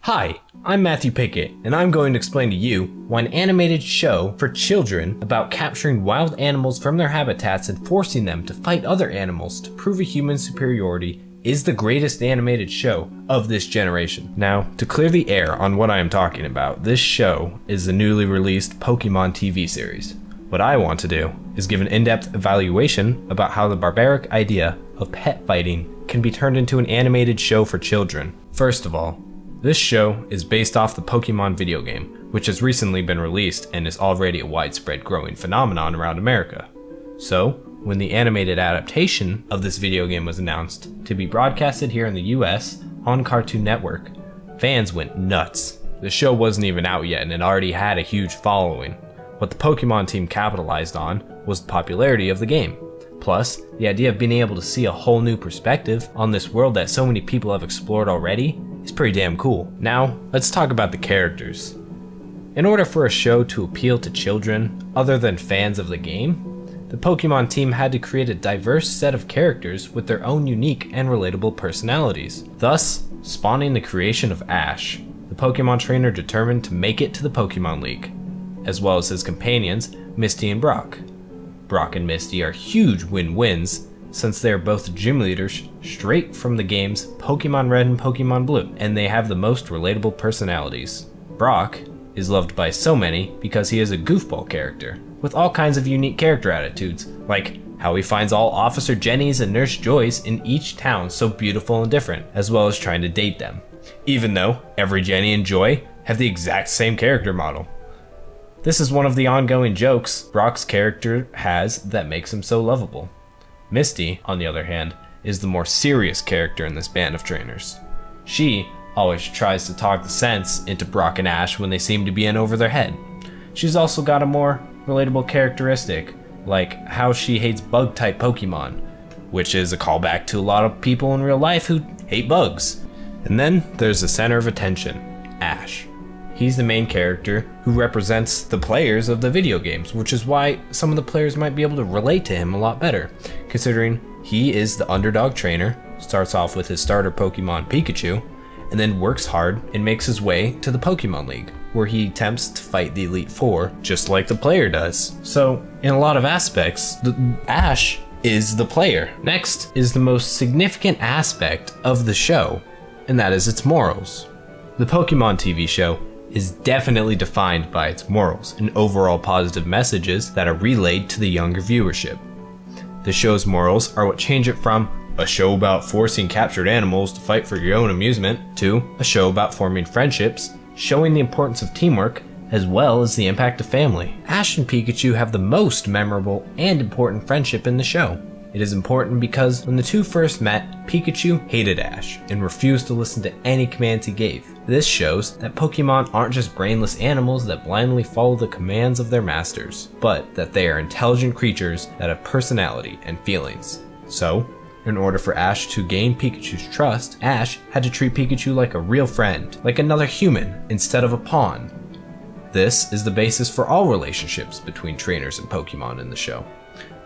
Hi, I'm Matthew Pickett, and I'm going to explain to you why an animated show for children about capturing wild animals from their habitats and forcing them to fight other animals to prove a human superiority is the greatest animated show of this generation. Now, to clear the air on what I am talking about, this show is the newly released Pokemon TV series. What I want to do is give an in-depth evaluation about how the barbaric idea of pet fighting can be turned into an animated show for children. First of all, this show is based off the Pokemon video game, which has recently been released and is already a widespread growing phenomenon around America. So, when the animated adaptation of this video game was announced to be broadcasted here in the US on Cartoon Network, fans went nuts. The show wasn't even out yet and it already had a huge following. What the Pokemon team capitalized on was the popularity of the game. Plus, the idea of being able to see a whole new perspective on this world that so many people have explored already is pretty damn cool. Now, let's talk about the characters. In order for a show to appeal to children other than fans of the game, the Pokemon team had to create a diverse set of characters with their own unique and relatable personalities, thus spawning the creation of Ash, the Pokemon trainer determined to make it to the Pokemon League, as well as his companions, Misty and Brock. Brock and Misty are huge win-wins since they are both gym leaders straight from the games Pokemon Red and Pokemon Blue, and they have the most relatable personalities. Brock is loved by so many because he is a goofball character, with all kinds of unique character attitudes, like how he finds all Officer Jenny's and Nurse Joy's in each town so beautiful and different, as well as trying to date them, even though every Jenny and Joy have the exact same character model. This is one of the ongoing jokes Brock's character has that makes him so lovable. Misty, on the other hand, is the more serious character in this band of trainers. She always tries to talk the sense into Brock and Ash when they seem to be in over their head. She's also got a more relatable characteristic, like how she hates bug-type Pokemon, which is a callback to a lot of people in real life who hate bugs. And then there's the center of attention, Ash. He's the main character who represents the players of the video games, which is why some of the players might be able to relate to him a lot better, considering he is the underdog trainer, starts off with his starter Pokemon Pikachu, and then works hard and makes his way to the Pokemon League, where he attempts to fight the Elite Four, just like the player does. So, in a lot of aspects, Ash is the player. Next is the most significant aspect of the show, and that is its morals. The Pokemon TV show is definitely defined by its morals and overall positive messages that are relayed to the younger viewership. The show's morals are what change it from a show about forcing captured animals to fight for your own amusement to a show about forming friendships, showing the importance of teamwork, as well as the impact of family. Ash and Pikachu have the most memorable and important friendship in the show. It is important because when the two first met, Pikachu hated Ash and refused to listen to any commands he gave. This shows that Pokemon aren't just brainless animals that blindly follow the commands of their masters, but that they are intelligent creatures that have personality and feelings. So, in order for Ash to gain Pikachu's trust, Ash had to treat Pikachu like a real friend, like another human, instead of a pawn. This is the basis for all relationships between trainers and Pokemon in the show.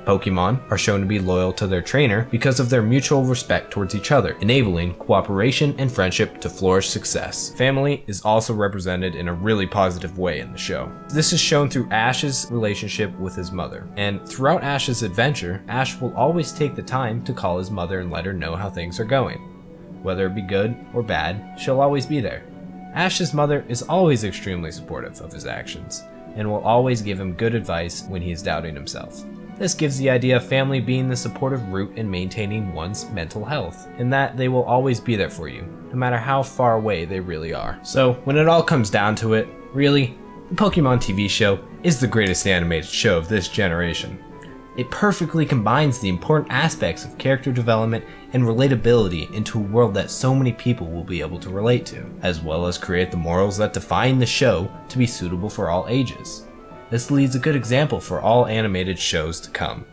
Pokemon are shown to be loyal to their trainer because of their mutual respect towards each other, enabling cooperation and friendship to flourish success. Family is also represented in a really positive way in the show. This is shown through Ash's relationship with his mother, and throughout Ash's adventure, Ash will always take the time to call his mother and let her know how things are going. Whether it be good or bad, she'll always be there. Ash's mother is always extremely supportive of his actions, and will always give him good advice when he is doubting himself. This gives the idea of family being the supportive root in maintaining one's mental health, and that they will always be there for you, no matter how far away they really are. So, when it all comes down to it, really, the Pokemon TV show is the greatest animated show of this generation. It perfectly combines the important aspects of character development and relatability into a world that so many people will be able to relate to, as well as create the morals that define the show to be suitable for all ages. This leads a good example for all animated shows to come.